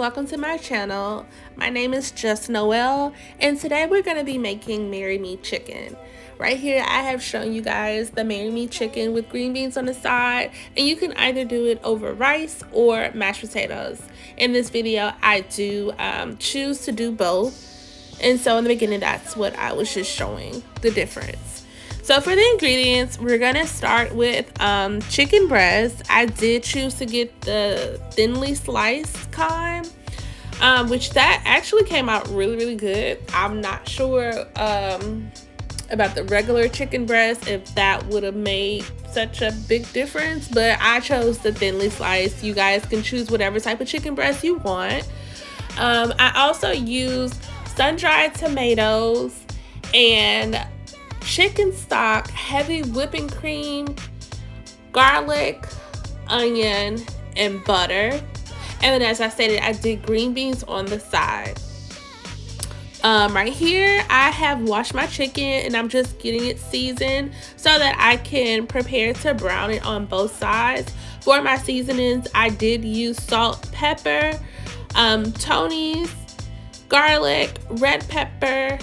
welcome to my channel. My name is Just Noel, and today we're going to be making Marry Me chicken. Right here I have shown you guys the Marry Me chicken with green beans on the side, and you can either do it over rice or mashed potatoes. In this video I do choose to do both, and so in the beginning that's what I was just showing the difference. So for the ingredients, we're gonna start with chicken breast. I did choose to get the thinly sliced kind, which that actually came out really good. I'm not sure about the regular chicken breast, if that would have made such a big difference, but I chose the thinly sliced. You guys can choose whatever type of chicken breast you want. I also used sun-dried tomatoes and chicken stock, heavy whipping cream, garlic, onion, and butter. And then, as I stated, I did green beans on the side. Right here I have washed my chicken and I'm just getting it seasoned so that I can prepare to brown it on both sides. For my seasonings, I did use salt, pepper, Tony's, garlic, red pepper,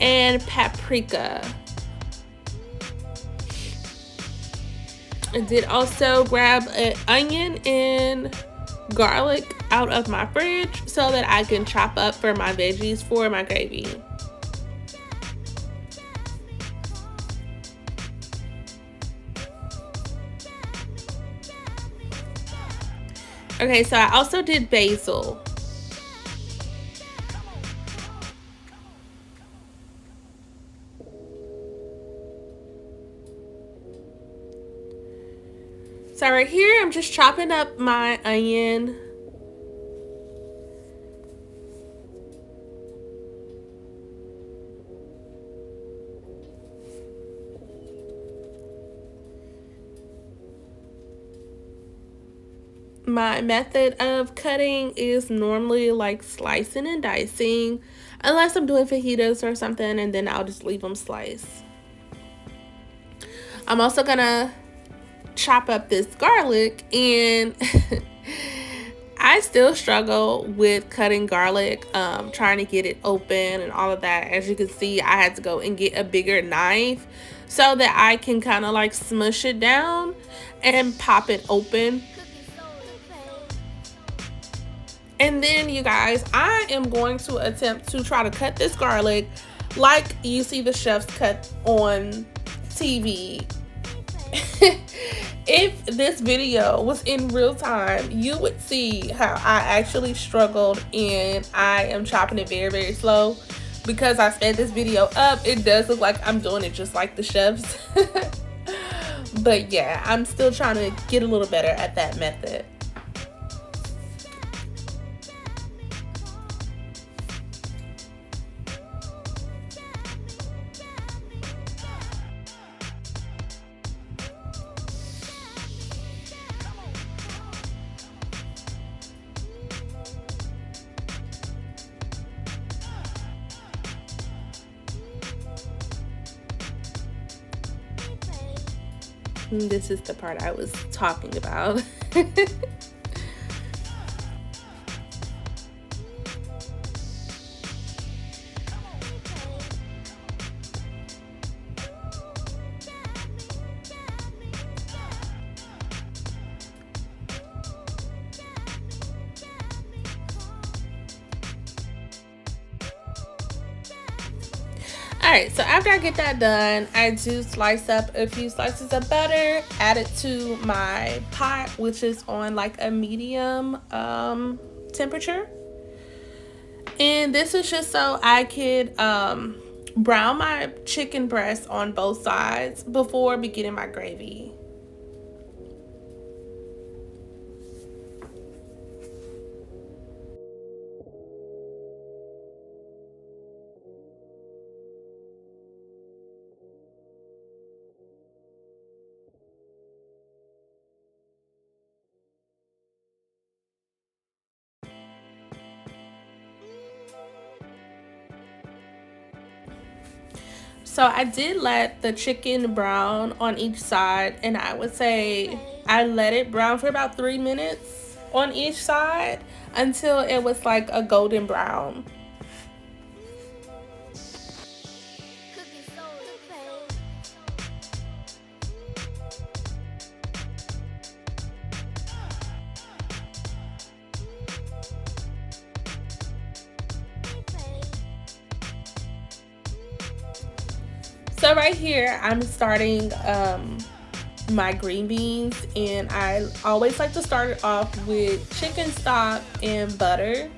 and paprika. I did also grab an onion and garlic out of my fridge so that I can chop up for my veggies for my gravy. Okay, so I also did basil. So right here, I'm just chopping up my onion. My method of cutting is normally like slicing and dicing, unless I'm doing fajitas or something, and then I'll just leave them sliced. I'm also gonna chop up this garlic, and I still struggle with cutting garlic, trying to get it open and all of that. As you can see, I had to go and get a bigger knife so that I can kind of like smush it down and pop it open. And then, you guys, I am going to attempt to try to cut this garlic like you see the chefs cut on TV. If this video was in real time, you would see how I actually struggled, and I am chopping it very slow. Because I sped this video up, it does look like I'm doing it just like the chefs. But yeah, I'm still trying to get a little better at that method. This is the part I was talking about. Alright, so after I get that done, I do slice up a few slices of butter, add it to my pot, which is on like a medium temperature. And this is just so I could brown my chicken breast on both sides before beginning my gravy. So I did let the chicken brown on each side, and I would say I let it brown for about 3 minutes on each side until it was like a golden brown. So right here, I'm starting my green beans, and I always like to start it off with chicken stock and butter.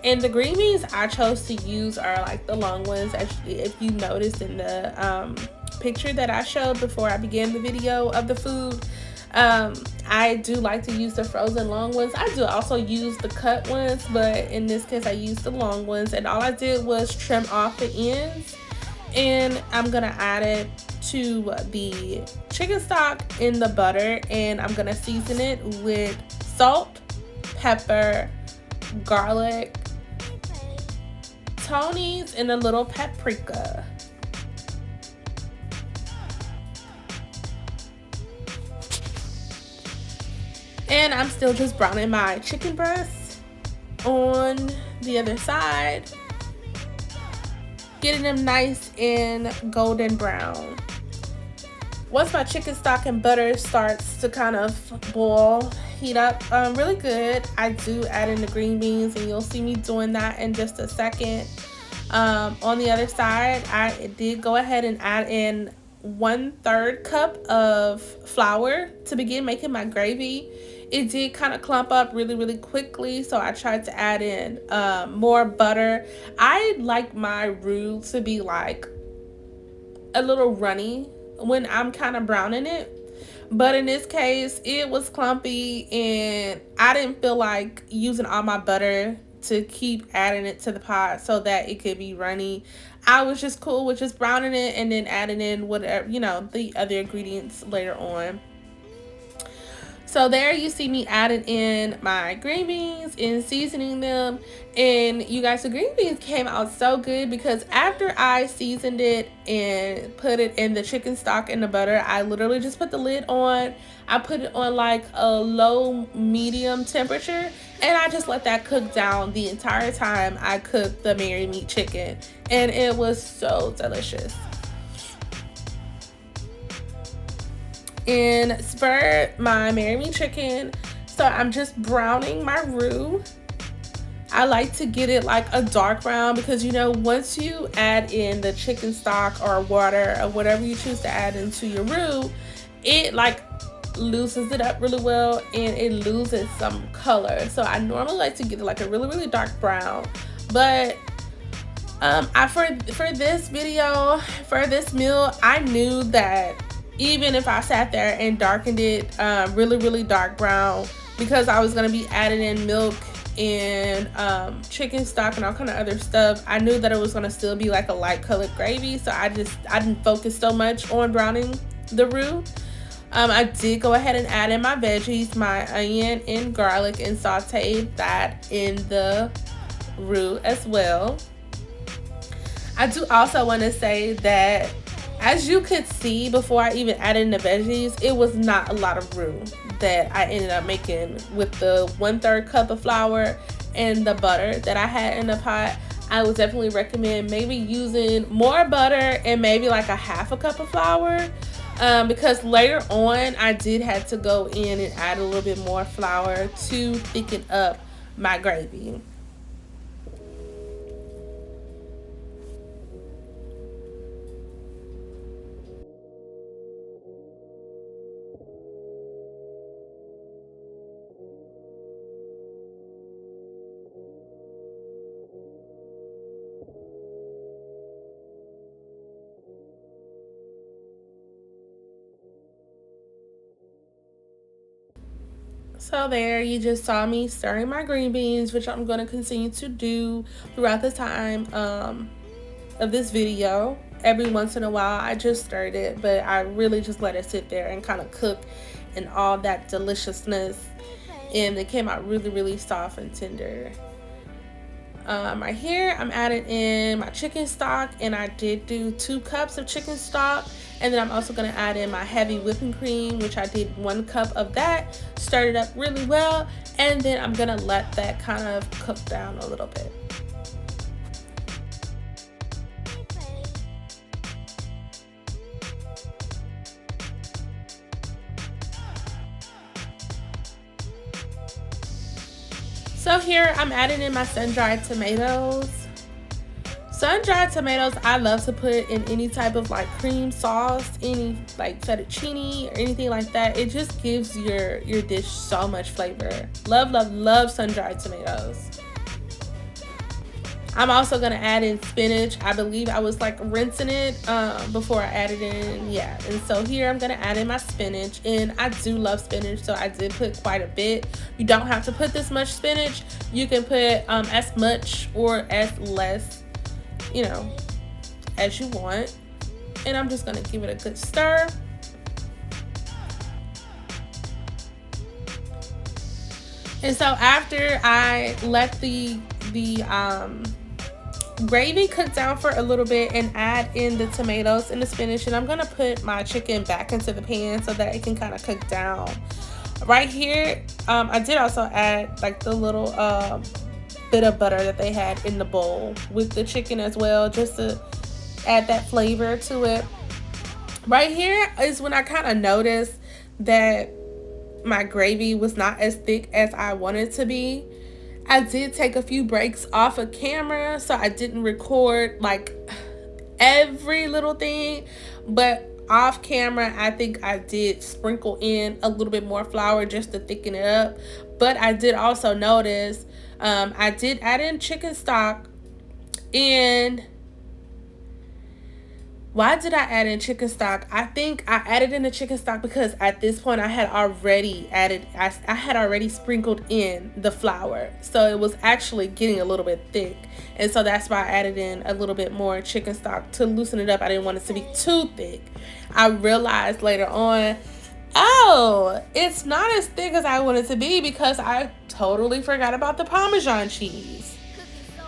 And the green beans I chose to use are like the long ones. Actually, if you noticed in the picture that I showed before I began the video of the food, I do like to use the frozen long ones. I do also use the cut ones, but in this case I used the long ones, and all I did was trim off the ends. And I'm gonna add it to the chicken stock in the butter, and I'm gonna season it with salt, pepper, garlic, Tony's, and a little paprika. And I'm still just browning my chicken breasts on the other side, getting them nice and golden brown. Once my chicken stock and butter starts to kind of boil, heat up really good, I do add in the green beans, and you'll see me doing that in just a second. On the other side, I did go ahead and add in 1/3 cup of flour to begin making my gravy. It did kind of clump up really quickly, so I tried to add in more butter. I like my roux to be like a little runny when I'm kind of browning it, but in this case it was clumpy, and I didn't feel like using all my butter to keep adding it to the pot so that it could be runny. I was just cool with just browning it and then adding in whatever, you know, the other ingredients later on. So there you see me adding in my green beans and seasoning them. And you guys, the green beans came out so good because after I seasoned it and put it in the chicken stock and the butter, I literally just put the lid on. I put it on like a low medium temperature, and I just let that cook down the entire time I cooked the Mary Meat chicken. And it was so delicious. And for my Mary Meat chicken, so I'm just browning my roux. I like to get it like a dark brown because, you know, once you add in the chicken stock or water or whatever you choose to add into your roux, it like loosens it up really well and it loses some color. So I normally like to get it like a really dark brown, but for this video, for this meal, I knew that even if I sat there and darkened it really dark brown, because I was going to be adding in milk and chicken stock and all kind of other stuff, I knew that it was going to still be like a light colored gravy. So I didn't focus so much on browning the roux. I did go ahead and add in my veggies, my onion and garlic, and sauteed that in the roux as well. I do also want to say that, as you could see before I even added in the veggies, it was not a lot of roux that I ended up making with the 1/3 cup of flour and the butter that I had in the pot. I would definitely recommend maybe using more butter and maybe like a 1/2 cup of flour, because later on I did have to go in and add a little bit more flour to thicken up my gravy. So there, you just saw me stirring my green beans, which I'm going to continue to do throughout the time of this video. Every once in a while, I just stirred it, but I really just let it sit there and kind of cook and all that deliciousness. And it came out really soft and tender. Right here, I'm adding in my chicken stock, and I did do 2 cups of chicken stock. And then I'm also going to add in my heavy whipping cream, which I did 1 cup of that. Stir it up really well, and then I'm going to let that kind of cook down a little bit. So here I'm adding in my sun-dried tomatoes. Sun-dried tomatoes I love to put in any type of like cream sauce, any like fettuccine or anything like that. It just gives your dish so much flavor. Love, love, love sun-dried tomatoes. I'm also gonna add in spinach. I believe I was like rinsing it before I added in, yeah. And so here I'm gonna add in my spinach, and I do love spinach, so I did put quite a bit. You don't have to put this much spinach. You can put as much or as less, you know, as you want. And I'm just gonna give it a good stir. And so after I let the gravy cook down for a little bit and add in the tomatoes and the spinach, and I'm gonna put my chicken back into the pan so that it can kind of cook down. Right here, I did also add like the little bit of butter that they had in the bowl with the chicken as well, just to add that flavor to it. Right here is when I kind of noticed that my gravy was not as thick as I wanted to be. I did take a few breaks off of camera, so I didn't record like every little thing, but off camera I think I did sprinkle in a little bit more flour just to thicken it up. But I did also notice I did add in chicken stock. And why did I add in chicken stock? I think I added in the chicken stock because at this point I had already I had already sprinkled in the flour. So it was actually getting a little bit thick. And so that's why I added in a little bit more chicken stock to loosen it up. I didn't want it to be too thick. I realized later on, oh, it's not as thick as I want it to be because I totally forgot about the Parmesan cheese.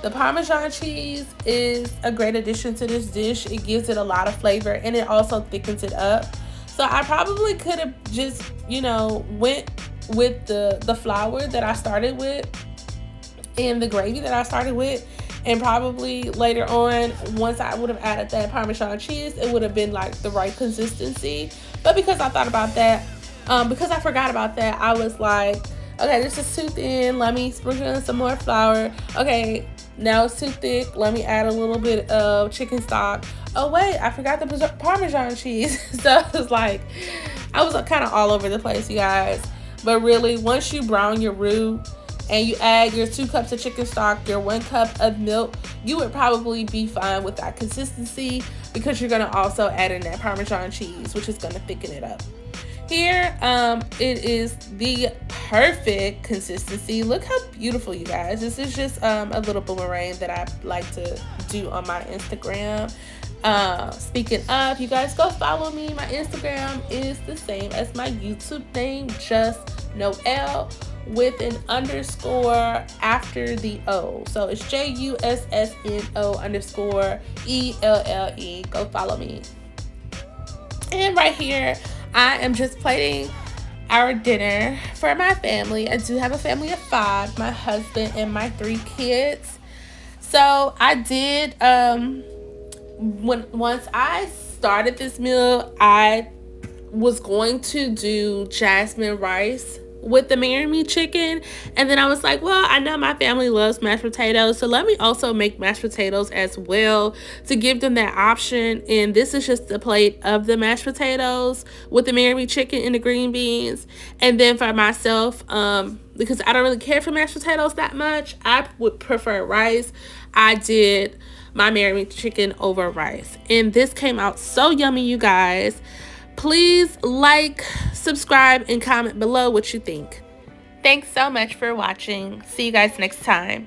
The Parmesan cheese is a great addition to this dish. It gives it a lot of flavor, and it also thickens it up. So I probably could have just, you know, went with the flour that I started with and the gravy that I started with, and probably later on, once I would have added that Parmesan cheese, it would have been like the right consistency. But because I thought about that, because I forgot about that, I was like, okay, this is too thin. Let me sprinkle in some more flour. Okay, now it's too thick. Let me add a little bit of chicken stock. Oh wait, I forgot the Parmesan cheese. So it was like, I was kind of all over the place, you guys. But really, once you brown your roux and you add your 2 cups of chicken stock, your 1 cup of milk, you would probably be fine with that consistency, because you're gonna also add in that Parmesan cheese, which is gonna thicken it up. Here, it is the perfect consistency. Look how beautiful, you guys. This is just a little boomerang that I like to do on my Instagram. Speaking of, you guys go follow me. My Instagram is the same as my YouTube name, Just Noelle, with an underscore after the O. So it's JUSSNO_ELLE. Go follow me. And right here, I am just plating our dinner for my family. I do have a family of 5, my husband and my 3 kids. So I did, once I started this meal, I was going to do jasmine rice with the marry me chicken, and then I was like, well, I know my family loves mashed potatoes, so let me also make mashed potatoes as well to give them that option. And this is just a plate of the mashed potatoes with the marry me chicken and the green beans. And then for myself, because I don't really care for mashed potatoes that much, I would prefer rice. I did my marry me chicken over rice, and this came out so yummy, you guys. Please like, subscribe, and comment below what you think. Thanks so much for watching. See you guys next time.